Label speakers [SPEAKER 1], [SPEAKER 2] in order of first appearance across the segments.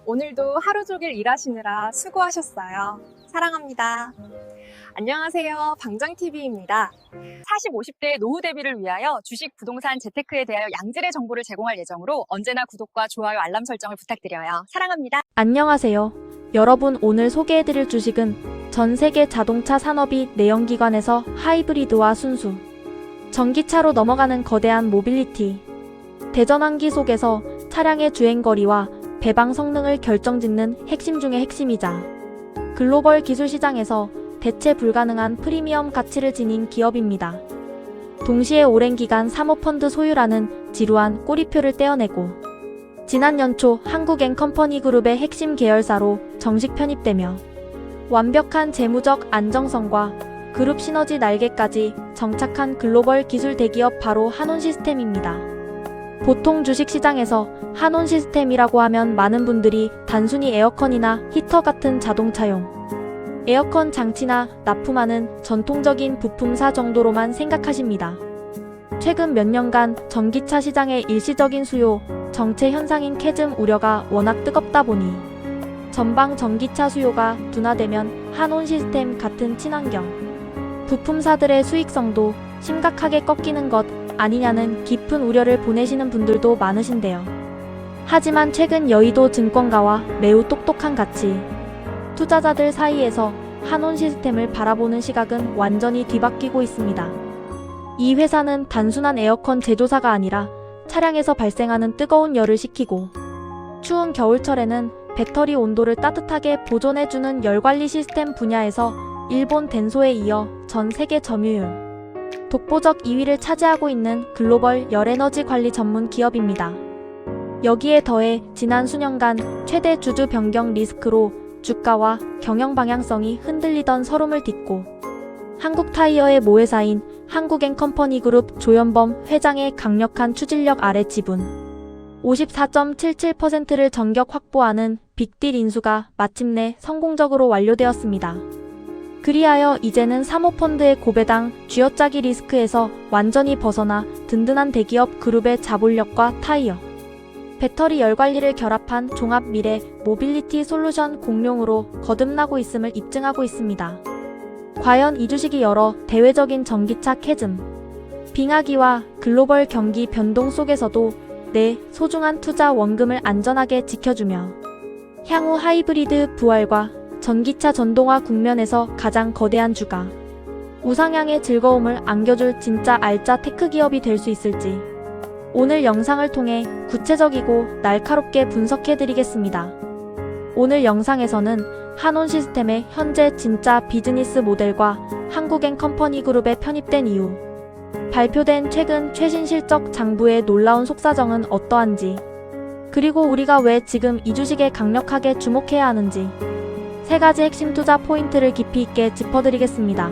[SPEAKER 1] 오늘도 하루 종일 일하시느라 수고하셨어요. 사랑합니다. 안녕하세요. 방정TV입니다. 40, 50대 노후 대비를 위하여 주식, 부동산, 재테크에 대하여 양질의 정보를 제공할 예정으로 언제나 구독과 좋아요, 알람 설정을 부탁드려요. 사랑합니다.
[SPEAKER 2] 안녕하세요. 여러분, 오늘 소개해드릴 주식은 전 세계 자동차 산업이 내연기관에서 하이브리드와 순수, 전기차로 넘어가는 거대한 모빌리티, 대전환기 속에서 차량의 주행거리와 배방 성능을 결정짓는 핵심 중의 핵심이자 글로벌 기술 시장에서 대체 불가능한 프리미엄 가치를 지닌 기업입니다. 동시에 오랜 기간 사모펀드 소유라는 지루한 꼬리표를 떼어내고 지난 연초 한국앤컴퍼니 그룹의 핵심 계열사로 정식 편입되며 완벽한 재무적 안정성과 그룹 시너지 날개까지 정착한 글로벌 기술 대기업 바로 한온시스템입니다. 보통 주식시장에서 한온시스템이라고 하면 많은 분들이 단순히 에어컨이나 히터 같은 자동차용 에어컨 장치나 납품하는 전통적인 부품사 정도로만 생각하십니다. 최근 몇 년간 전기차 시장의 일시적인 수요 정체 현상인 캐즘 우려가 워낙 뜨겁다 보니 전방 전기차 수요가 둔화되면 한온시스템 같은 친환경 부품사들의 수익성도 심각하게 꺾이는 것 아니냐는 깊은 우려를 보내시는 분들도 많으신데요. 하지만 최근 여의도 증권가와 매우 똑똑한 가치 투자자들 사이에서 한온시스템을 바라보는 시각은 완전히 뒤바뀌고 있습니다. 이 회사는 단순한 에어컨 제조사가 아니라 차량에서 발생하는 뜨거운 열을 식히고 추운 겨울철에는 배터리 온도를 따뜻하게 보존해주는 열관리 시스템 분야에서 일본 덴소에 이어 전 세계 점유율 독보적 2위를 차지하고 있는 글로벌 열에너지 관리 전문 기업입니다. 여기에 더해 지난 수년간 최대 주주 변경 리스크로 주가와 경영 방향성이 흔들리던 서름을 딛고 한국타이어의 모회사인 한국앤컴퍼니 그룹 조현범 회장의 강력한 추진력 아래 지분 54.77%를 전격 확보하는 빅딜 인수가 마침내 성공적으로 완료되었습니다. 그리하여 이제는 사모펀드의 고배당 쥐어짜기 리스크에서 완전히 벗어나 든든한 대기업 그룹의 자본력과 타이어, 배터리 열관리를 결합한 종합 미래 모빌리티 솔루션 공룡으로 거듭나고 있음을 입증하고 있습니다. 과연 이 주식이 여러 대외적인 전기차 캐즘, 빙하기와 글로벌 경기 변동 속에서도 내 소중한 투자 원금을 안전하게 지켜주며 향후 하이브리드 부활과 전기차 전동화 국면에서 가장 거대한 주가, 우상향의 즐거움을 안겨줄 진짜 알짜 테크 기업이 될 수 있을지 오늘 영상을 통해 구체적이고 날카롭게 분석해드리겠습니다. 오늘 영상에서는 한온시스템의 현재 진짜 비즈니스 모델과 한국앤컴퍼니 그룹에 편입된 이후 발표된 최근 최신 실적 장부의 놀라운 속사정은 어떠한지 그리고 우리가 왜 지금 이 주식에 강력하게 주목해야 하는지 세 가지 핵심 투자 포인트를 깊이 있게 짚어드리겠습니다.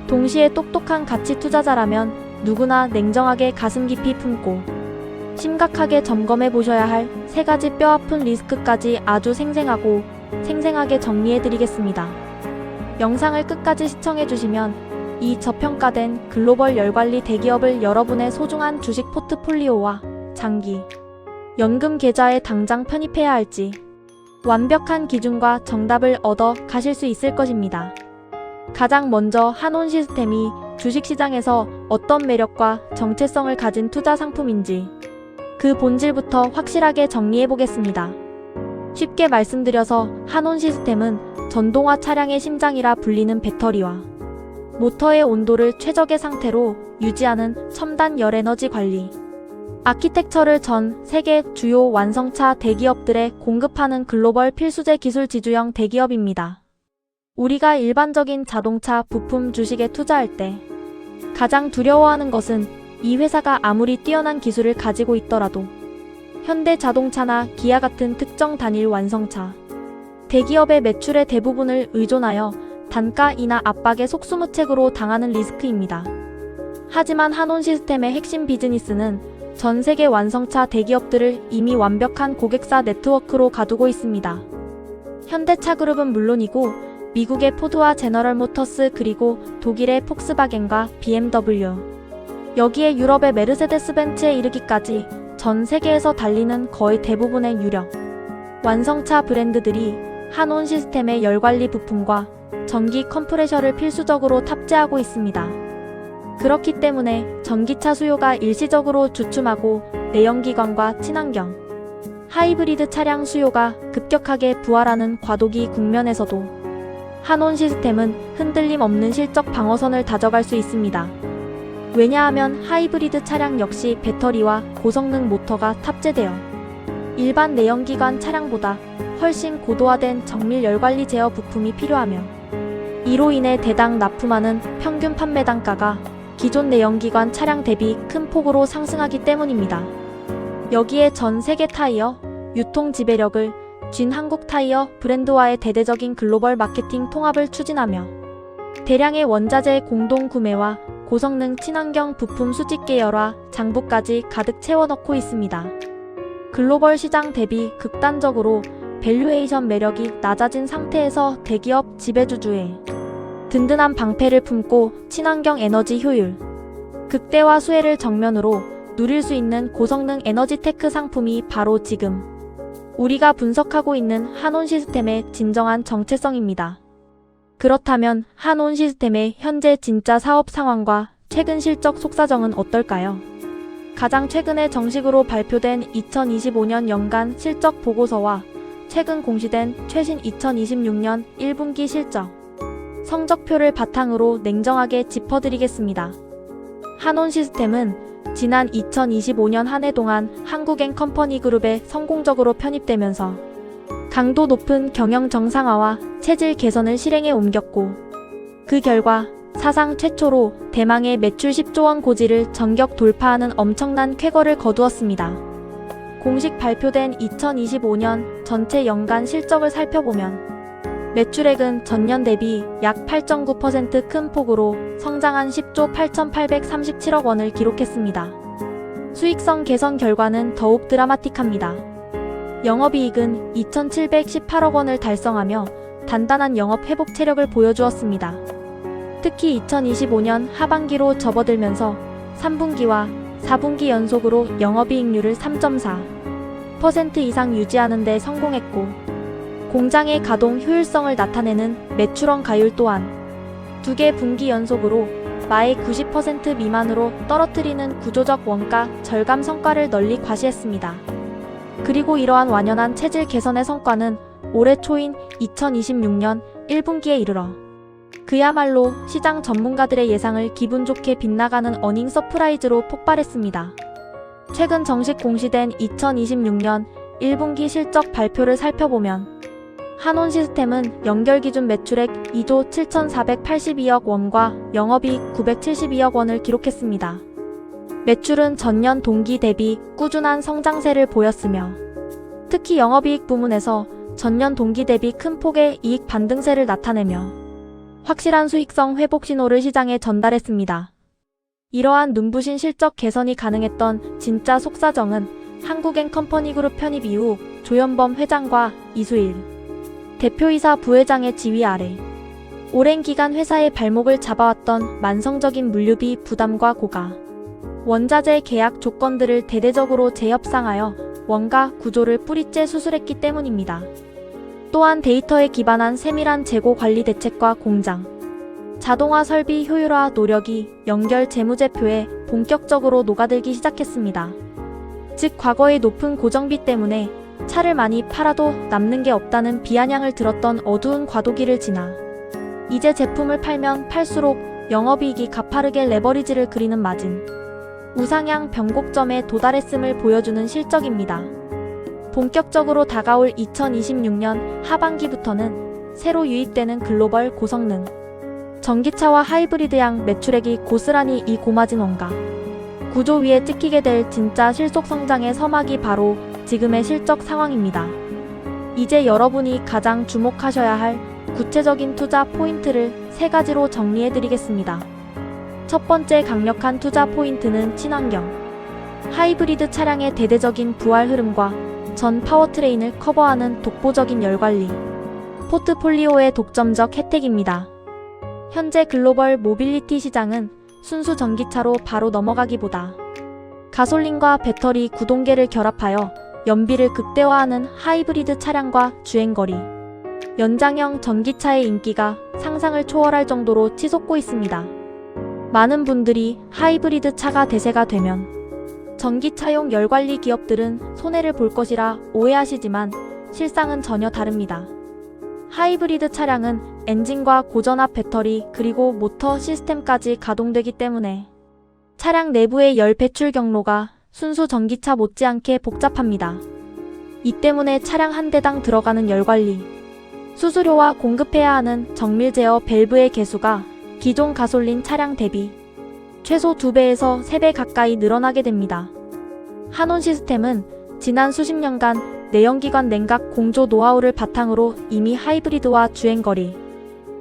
[SPEAKER 2] 동시에 똑똑한 가치 투자자라면 누구나 냉정하게 가슴 깊이 품고 심각하게 점검해 보셔야 할 세 가지 뼈아픈 리스크까지 아주 생생하게 정리해드리겠습니다. 영상을 끝까지 시청해주시면 이 저평가된 글로벌 열관리 대기업을 여러분의 소중한 주식 포트폴리오와 장기 연금 계좌에 당장 편입해야 할지 완벽한 기준과 정답을 얻어 가실 수 있을 것입니다. 가장 먼저 한온시스템이 주식시장에서 어떤 매력과 정체성을 가진 투자 상품인지 그 본질부터 확실하게 정리해보겠습니다. 쉽게 말씀드려서 한온시스템은 전동화 차량의 심장이라 불리는 배터리와 모터의 온도를 최적의 상태로 유지하는 첨단 열에너지 관리 아키텍처를 전 세계 주요 완성차 대기업들에 공급하는 글로벌 필수재 기술 지주형 대기업입니다. 우리가 일반적인 자동차 부품 주식에 투자할 때 가장 두려워하는 것은 이 회사가 아무리 뛰어난 기술을 가지고 있더라도 현대자동차나 기아 같은 특정 단일 완성차 대기업의 매출의 대부분을 의존하여 단가 인하 압박의 속수무책으로 당하는 리스크입니다. 하지만 한온시스템의 핵심 비즈니스는 전 세계 완성차 대기업들을 이미 완벽한 고객사 네트워크로 가두고 있습니다. 현대차 그룹은 물론이고 미국의 포드와 제너럴 모터스 그리고 독일의 폭스바겐과 BMW, 여기에 유럽의 메르세데스 벤츠에 이르기까지 전 세계에서 달리는 거의 대부분의 유력 완성차 브랜드들이 한온 시스템의 열관리 부품과 전기 컴프레셔를 필수적으로 탑재하고 있습니다. 그렇기 때문에 전기차 수요가 일시적으로 주춤하고 내연기관과 친환경, 하이브리드 차량 수요가 급격하게 부활하는 과도기 국면에서도 한온 시스템은 흔들림 없는 실적 방어선을 다져갈 수 있습니다. 왜냐하면 하이브리드 차량 역시 배터리와 고성능 모터가 탑재되어 일반 내연기관 차량보다 훨씬 고도화된 정밀 열관리 제어 부품이 필요하며, 이로 인해 대당 납품하는 평균 판매 단가가 기존 내연기관 차량 대비 큰 폭으로 상승하기 때문입니다. 여기에 전 세계 타이어 유통 지배력을 쥔 한국 타이어 브랜드와의 대대적인 글로벌 마케팅 통합을 추진하며 대량의 원자재 공동 구매와 고성능 친환경 부품 수직 계열화 장부까지 가득 채워넣고 있습니다. 글로벌 시장 대비 극단적으로 밸류에이션 매력이 낮아진 상태에서 대기업 지배주주의 든든한 방패를 품고 친환경 에너지 효율, 극대화 수혜를 정면으로 누릴 수 있는 고성능 에너지 테크 상품이 바로 지금 우리가 분석하고 있는 한온 시스템의 진정한 정체성입니다. 그렇다면 한온 시스템의 현재 진짜 사업 상황과 최근 실적 속사정은 어떨까요? 가장 최근에 정식으로 발표된 2025년 연간 실적 보고서와 최근 공시된 최신 2026년 1분기 실적 성적표를 바탕으로 냉정하게 짚어드리겠습니다. 한온 시스템은 지난 2025년 한 해 동안 한국엔컴퍼니그룹에 성공적으로 편입되면서 강도 높은 경영 정상화와 체질 개선을 실행에 옮겼고, 그 결과 사상 최초로 대망의 매출 10조 원 고지를 전격 돌파하는 엄청난 쾌거를 거두었습니다. 공식 발표된 2025년 전체 연간 실적을 살펴보면 매출액은 전년 대비 약 8.9% 큰 폭으로 성장한 10조 8,837억 원을 기록했습니다. 수익성 개선 결과는 더욱 드라마틱합니다. 영업이익은 2,718억 원을 달성하며 단단한 영업 회복 체력을 보여주었습니다. 특히 2025년 하반기로 접어들면서 3분기와 4분기 연속으로 영업이익률을 3.4% 이상 유지하는 데 성공했고, 공장의 가동 효율성을 나타내는 매출원 가율 또한 2개 분기 연속으로 마의 90% 미만으로 떨어뜨리는 구조적 원가 절감 성과를 널리 과시했습니다. 그리고 이러한 완연한 체질 개선의 성과는 올해 초인 2026년 1분기에 이르러 그야말로 시장 전문가들의 예상을 기분 좋게 빗나가는 어닝 서프라이즈로 폭발했습니다. 최근 정식 공시된 2026년 1분기 실적 발표를 살펴보면 한온 시스템은 연결 기준 매출액 2조 7,482억 원과 영업이익 972억 원을 기록했습니다. 매출은 전년 동기 대비 꾸준한 성장세를 보였으며, 특히 영업이익 부문에서 전년 동기 대비 큰 폭의 이익 반등세를 나타내며 확실한 수익성 회복 신호를 시장에 전달했습니다. 이러한 눈부신 실적 개선이 가능했던 진짜 속사정은 한국엔컴퍼니그룹 편입 이후 조현범 회장과 이수일 대표이사 부회장의 지휘 아래 오랜 기간 회사의 발목을 잡아왔던 만성적인 물류비 부담과 고가 원자재 계약 조건들을 대대적으로 재협상하여 원가 구조를 뿌리째 수술했기 때문입니다. 또한 데이터에 기반한 세밀한 재고 관리 대책과 공장, 자동화 설비 효율화 노력이 연결 재무제표에 본격적으로 녹아들기 시작했습니다. 즉, 과거의 높은 고정비 때문에 차를 많이 팔아도 남는 게 없다는 비아냥을 들었던 어두운 과도기를 지나 이제 제품을 팔면 팔수록 영업이익이 가파르게 레버리지를 그리는 마진, 우상향 변곡점에 도달했음을 보여주는 실적입니다. 본격적으로 다가올 2026년 하반기부터는 새로 유입되는 글로벌 고성능 전기차와 하이브리드양 매출액이 고스란히 이 고마진 원가 구조 위에 찍히게 될 진짜 실속 성장의 서막이 바로 지금의 실적 상황입니다. 이제 여러분이 가장 주목하셔야 할 구체적인 투자 포인트를 3가지로 정리해드리겠습니다. 첫 번째 강력한 투자 포인트는 친환경, 하이브리드 차량의 대대적인 부활 흐름과 전 파워트레인을 커버하는 독보적인 열관리, 포트폴리오의 독점적 혜택입니다. 현재 글로벌 모빌리티 시장은 순수 전기차로 바로 넘어가기보다 가솔린과 배터리 구동계를 결합하여 연비를 극대화하는 하이브리드 차량과 주행거리, 연장형 전기차의 인기가 상상을 초월할 정도로 치솟고 있습니다. 많은 분들이 하이브리드 차가 대세가 되면 전기차용 열관리 기업들은 손해를 볼 것이라 오해하시지만 실상은 전혀 다릅니다. 하이브리드 차량은 엔진과 고전압 배터리 그리고 모터 시스템까지 가동되기 때문에 차량 내부의 열 배출 경로가 순수 전기차 못지않게 복잡합니다. 이 때문에 차량 한 대당 들어가는 열관리, 수수료와 공급해야 하는 정밀 제어 밸브의 개수가 기존 가솔린 차량 대비 최소 2배에서 3배 가까이 늘어나게 됩니다. 한온 시스템은 지난 수십 년간 내연기관 냉각 공조 노하우를 바탕으로 이미 하이브리드와 주행거리,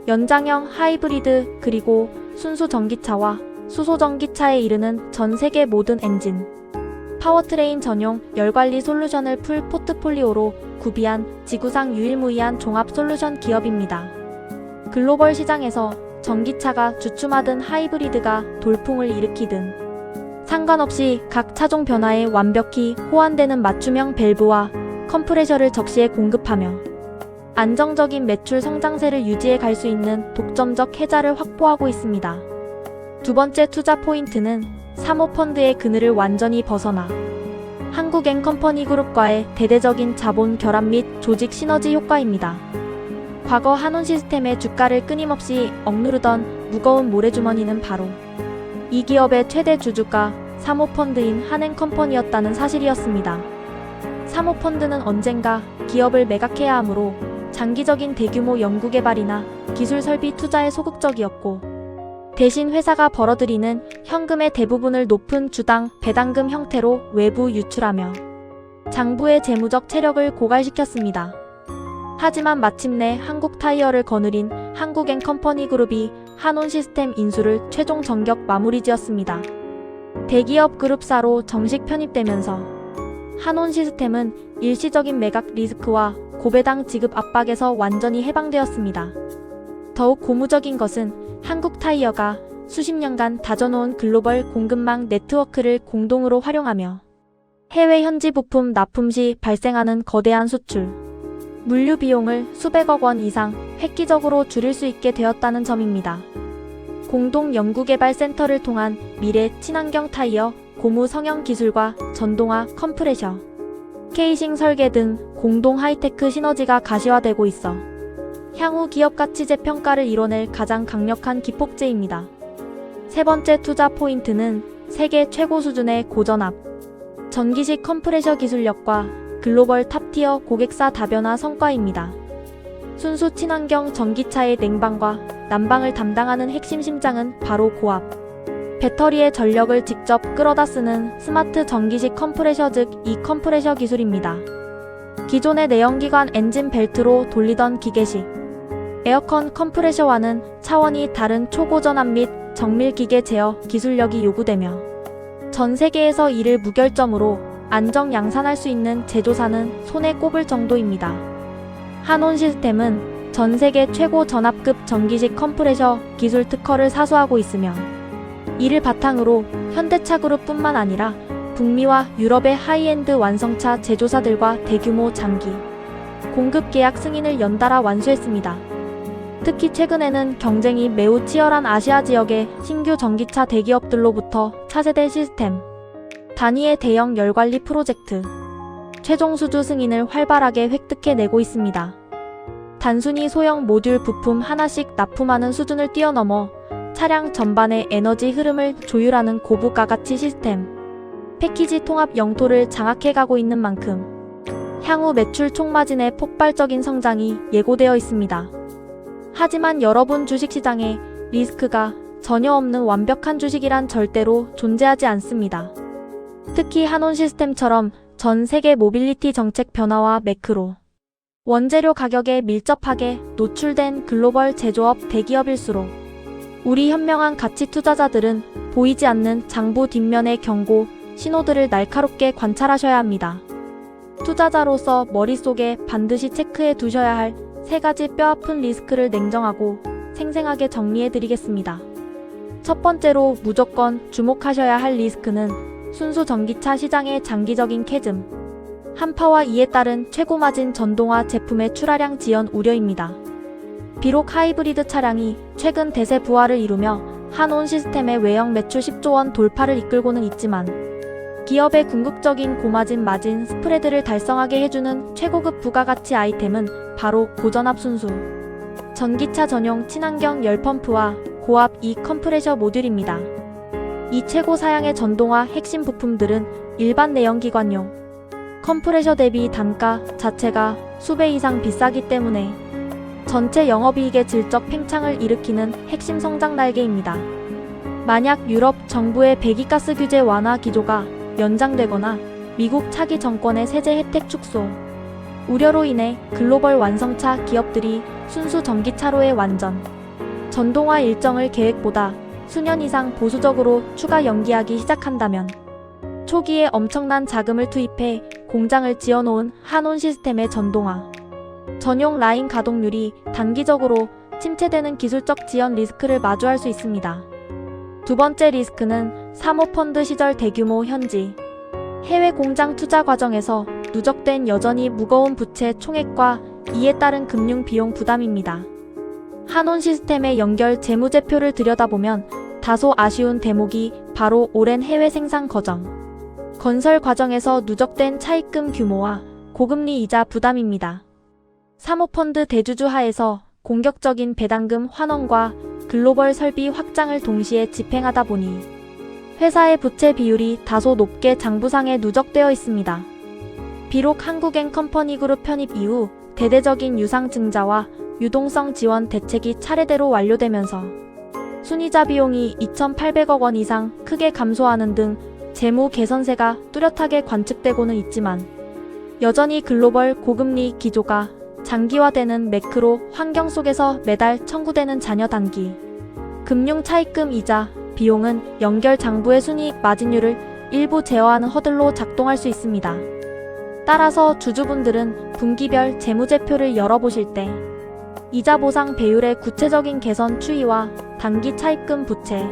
[SPEAKER 2] 연장형 하이브리드 그리고 순수 전기차와 수소 전기차에 이르는 전 세계 모든 엔진, 파워트레인 전용 열관리 솔루션을 풀 포트폴리오로 구비한 지구상 유일무이한 종합 솔루션 기업입니다. 글로벌 시장에서 전기차가 주춤하든 하이브리드가 돌풍을 일으키든 상관없이 각 차종 변화에 완벽히 호환되는 맞춤형 밸브와 컴프레셔를 적시에 공급하며 안정적인 매출 성장세를 유지해 갈 수 있는 독점적 해자를 확보하고 있습니다. 두 번째 투자 포인트는 사모펀드의 그늘을 완전히 벗어나 한국앤컴퍼니 그룹과의 대대적인 자본 결합 및 조직 시너지 효과입니다. 과거 한온 시스템의 주가를 끊임없이 억누르던 무거운 모래주머니는 바로 이 기업의 최대 주주가 사모펀드인 한앤컴퍼니였다는 사실이었습니다. 사모펀드는 언젠가 기업을 매각해야 하므로 장기적인 대규모 연구개발이나 기술 설비 투자에 소극적이었고 대신 회사가 벌어들이는 현금의 대부분을 높은 주당 배당금 형태로 외부 유출하며 장부의 재무적 체력을 고갈시켰습니다. 하지만 마침내 한국타이어를 거느린 한국앤컴퍼니 그룹이 한온 시스템 인수를 최종 전격 마무리지었습니다. 대기업 그룹사로 정식 편입되면서 한온 시스템은 일시적인 매각 리스크와 고배당 지급 압박에서 완전히 해방되었습니다. 더욱 고무적인 것은 한국타이어가 수십 년간 다져놓은 글로벌 공급망 네트워크를 공동으로 활용하며 해외 현지 부품 납품 시 발생하는 거대한 수출, 물류 비용을 수백억 원 이상 획기적으로 줄일 수 있게 되었다는 점입니다. 공동 연구개발 센터를 통한 미래 친환경 타이어, 고무 성형 기술과 전동화 컴프레셔, 케이싱 설계 등 공동 하이테크 시너지가 가시화되고 있어 향후 기업 가치 재평가를 이뤄낼 가장 강력한 기폭제입니다. 세 번째 투자 포인트는 세계 최고 수준의 고전압, 전기식 컴프레셔 기술력과 글로벌 탑티어 고객사 다변화 성과입니다. 순수 친환경 전기차의 냉방과 난방을 담당하는 핵심 심장은 바로 고압, 배터리의 전력을 직접 끌어다 쓰는 스마트 전기식 컴프레셔 즉 이 컴프레셔 기술입니다. 기존의 내연기관 엔진 벨트로 돌리던 기계식 에어컨 컴프레셔와는 차원이 다른 초고전압 및 정밀 기계 제어 기술력이 요구되며 전 세계에서 이를 무결점으로 안정 양산할 수 있는 제조사는 손에 꼽을 정도입니다. 한온 시스템은 전 세계 최고 전압급 전기식 컴프레셔 기술 특허를 사수하고 있으며 이를 바탕으로 현대차 그룹뿐만 아니라 북미와 유럽의 하이엔드 완성차 제조사들과 대규모 장기 공급 계약 승인을 연달아 완수했습니다. 특히 최근에는 경쟁이 매우 치열한 아시아 지역의 신규 전기차 대기업들로부터 차세대 시스템 단위의 대형 열관리 프로젝트 최종 수주 승인을 활발하게 획득해내고 있습니다. 단순히 소형 모듈 부품 하나씩 납품하는 수준을 뛰어넘어 차량 전반의 에너지 흐름을 조율하는 고부가 가치 시스템 패키지 통합 영토를 장악해가고 있는 만큼 향후 매출 총마진의 폭발적인 성장이 예고되어 있습니다. 하지만 여러분 주식시장에 리스크가 전혀 없는 완벽한 주식이란 절대로 존재하지 않습니다. 특히 한온 시스템처럼 전 세계 모빌리티 정책 변화와 매크로, 원재료 가격에 밀접하게 노출된 글로벌 제조업 대기업일수록 우리 현명한 가치 투자자들은 보이지 않는 장부 뒷면의 경고, 신호들을 날카롭게 관찰하셔야 합니다. 투자자로서 머릿속에 반드시 체크해 두셔야 할 3가지 뼈아픈 리스크를 냉정하고 생생하게 정리해드리겠습니다. 첫 번째로 무조건 주목하셔야 할 리스크는 순수 전기차 시장의 장기적인 캐즘, 한파와 이에 따른 최고 마진 전동화 제품의 출하량 지연 우려입니다. 비록 하이브리드 차량이 최근 대세 부활을 이루며 한온 시스템의 외형 매출 10조 원 돌파를 이끌고는 있지만 기업의 궁극적인 고마진 마진 스프레드를 달성하게 해주는 최고급 부가가치 아이템은 바로 고전압 순수, 전기차 전용 친환경 열펌프와 고압 컴프레셔 모듈입니다. 이 최고 사양의 전동화 핵심 부품들은 일반 내연기관용 컴프레셔 대비 단가 자체가 수배 이상 비싸기 때문에 전체 영업이익의 질적 팽창을 일으키는 핵심 성장 날개입니다. 만약 유럽 정부의 배기가스 규제 완화 기조가 연장되거나 미국 차기 정권의 세제 혜택 축소 우려로 인해 글로벌 완성차 기업들이 순수 전기차로의 완전 전동화 일정을 계획보다 수년 이상 보수적으로 추가 연기하기 시작한다면 초기에 엄청난 자금을 투입해 공장을 지어놓은 한온 시스템의 전동화 전용 라인 가동률이 단기적으로 침체되는 기술적 지연 리스크를 마주할 수 있습니다. 두 번째 리스크는 사모펀드 시절 대규모 현지, 해외 공장 투자 과정에서 누적된 여전히 무거운 부채 총액과 이에 따른 금융 비용 부담입니다. 한온 시스템의 연결 재무제표를 들여다보면 다소 아쉬운 대목이 바로 오랜 해외 생산 과정, 건설 과정에서 누적된 차입금 규모와 고금리 이자 부담입니다. 사모펀드 대주주 하에서 공격적인 배당금 환원과 글로벌 설비 확장을 동시에 집행하다 보니 회사의 부채 비율이 다소 높게 장부상에 누적되어 있습니다. 비록 한국엔 컴퍼니그룹 편입 이후 대대적인 유상 증자와 유동성 지원 대책이 차례대로 완료되면서 순이자 비용이 2,800억 원 이상 크게 감소하는 등 재무 개선세가 뚜렷하게 관측되고는 있지만 여전히 글로벌 고금리 기조가 장기화되는 매크로 환경 속에서 매달 청구되는 잔여 단기 금융 차입금 이자 비용은 연결 장부의 순이익 마진율을 일부 제어하는 허들로 작동할 수 있습니다. 따라서 주주분들은 분기별 재무제표를 열어보실 때 이자 보상 배율의 구체적인 개선 추이와 단기 차입금 부채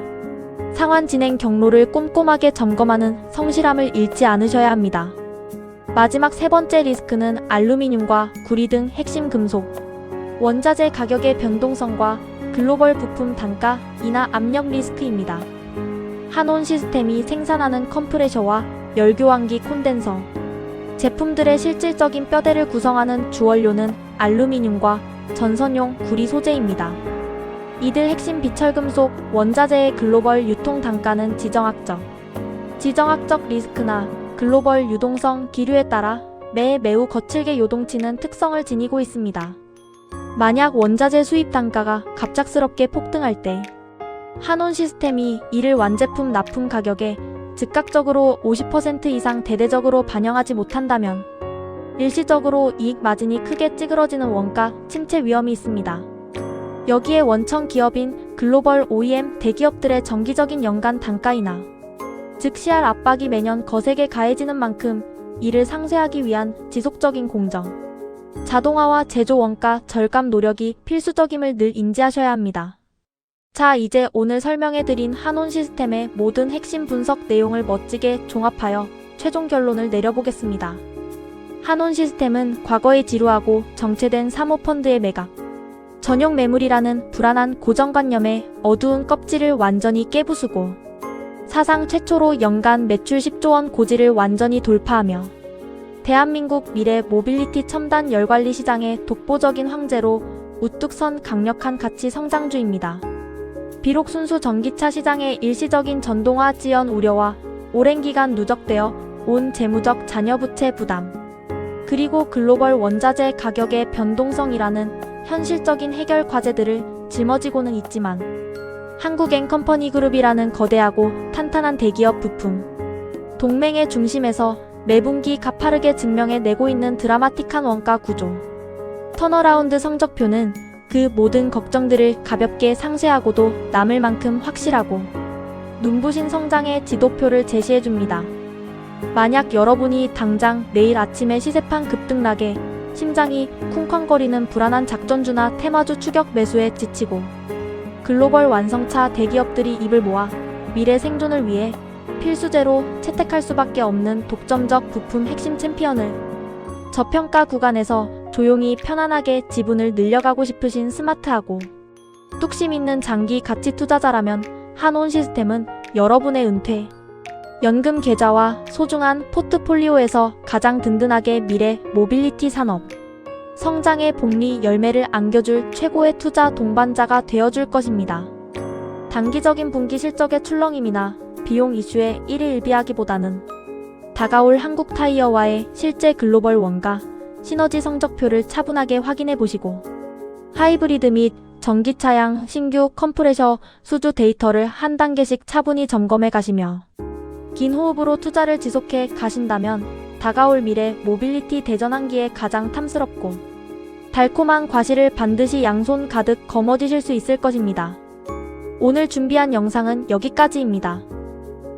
[SPEAKER 2] 상환 진행 경로를 꼼꼼하게 점검하는 성실함을 잃지 않으셔야 합니다. 마지막 세 번째 리스크는 알루미늄과 구리 등 핵심 금속, 원자재 가격의 변동성과 글로벌 부품 단가 인하 압력 리스크입니다. 한온 시스템이 생산하는 컴프레셔와 열교환기 콘덴서, 제품들의 실질적인 뼈대를 구성하는 주원료는 알루미늄과 전선용 구리 소재입니다. 이들 핵심 비철금속 원자재의 글로벌 유통 단가는 지정학적 리스크나 글로벌 유동성 기류에 따라 매우 거칠게 요동치는 특성을 지니고 있습니다. 만약 원자재 수입 단가가 갑작스럽게 폭등할 때 한온 시스템이 이를 완제품 납품 가격에 즉각적으로 50% 이상 대대적으로 반영하지 못한다면 일시적으로 이익 마진이 크게 찌그러지는 원가 침체 위험이 있습니다. 여기에 원청 기업인 글로벌 OEM 대기업들의 정기적인 연간 단가 인하, 즉 CR 압박이 매년 거세게 가해지는 만큼 이를 상쇄하기 위한 지속적인 공정, 자동화와 제조 원가 절감 노력이 필수적임을 늘 인지하셔야 합니다. 자, 이제 오늘 설명해드린 한온 시스템의 모든 핵심 분석 내용을 멋지게 종합하여 최종 결론을 내려보겠습니다. 한온 시스템은 과거의 지루하고 정체된 사모펀드의 매각, 전용 매물이라는 불안한 고정관념의 어두운 껍질을 완전히 깨부수고 사상 최초로 연간 매출 10조 원 고지를 완전히 돌파하며 대한민국 미래 모빌리티 첨단 열관리 시장의 독보적인 황제로 우뚝 선 강력한 가치 성장주입니다. 비록 순수 전기차 시장의 일시적인 전동화 지연 우려와 오랜 기간 누적되어 온 재무적 잔여 부채 부담, 그리고 글로벌 원자재 가격의 변동성이라는 현실적인 해결 과제들을 짊어지고는 있지만 한국엔 컴퍼니그룹이라는 거대하고 탄탄한 대기업 부품 동맹의 중심에서 매분기 가파르게 증명해내고 있는 드라마틱한 원가 구조, 턴어라운드 성적표는 그 모든 걱정들을 가볍게 상쇄하고도 남을 만큼 확실하고 눈부신 성장의 지도표를 제시해줍니다. 만약 여러분이 당장 내일 아침에 시세판 급등락에 심장이 쿵쾅거리는 불안한 작전주나 테마주 추격 매수에 지치고 글로벌 완성차 대기업들이 입을 모아 미래 생존을 위해 필수제로 채택할 수밖에 없는 독점적 부품 핵심 챔피언을 저평가 구간에서 조용히 편안하게 지분을 늘려가고 싶으신 스마트하고 뚝심 있는 장기 가치 투자자라면 한온 시스템은 여러분의 은퇴, 연금 계좌와 소중한 포트폴리오에서 가장 든든하게 미래 모빌리티 산업, 성장의 복리 열매를 안겨줄 최고의 투자 동반자가 되어줄 것입니다. 단기적인 분기 실적의 출렁임이나 비용 이슈에 일희일비하기보다는 다가올 한국 타이어와의 실제 글로벌 원가, 시너지 성적표를 차분하게 확인해 보시고 하이브리드 및 전기차량 신규 컴프레셔 수주 데이터를 한 단계씩 차분히 점검해 가시며 긴 호흡으로 투자를 지속해 가신다면 다가올 미래 모빌리티 대전환기에 가장 탐스럽고 달콤한 과실을 반드시 양손 가득 거머쥐실 수 있을 것입니다. 오늘 준비한 영상은 여기까지입니다.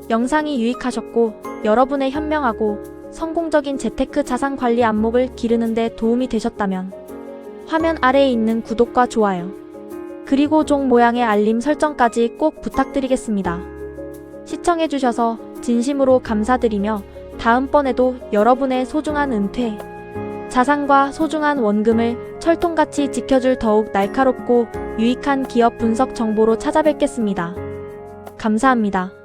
[SPEAKER 2] 영상이 유익하셨고 여러분의 현명하고 성공적인 재테크 자산 관리 안목을 기르는 데 도움이 되셨다면 화면 아래에 있는 구독과 좋아요, 그리고 종 모양의 알림 설정까지 꼭 부탁드리겠습니다. 시청해주셔서 진심으로 감사드리며 다음번에도 여러분의 소중한 은퇴, 자산과 소중한 원금을 철통같이 지켜줄 더욱 날카롭고 유익한 기업 분석 정보로 찾아뵙겠습니다. 감사합니다.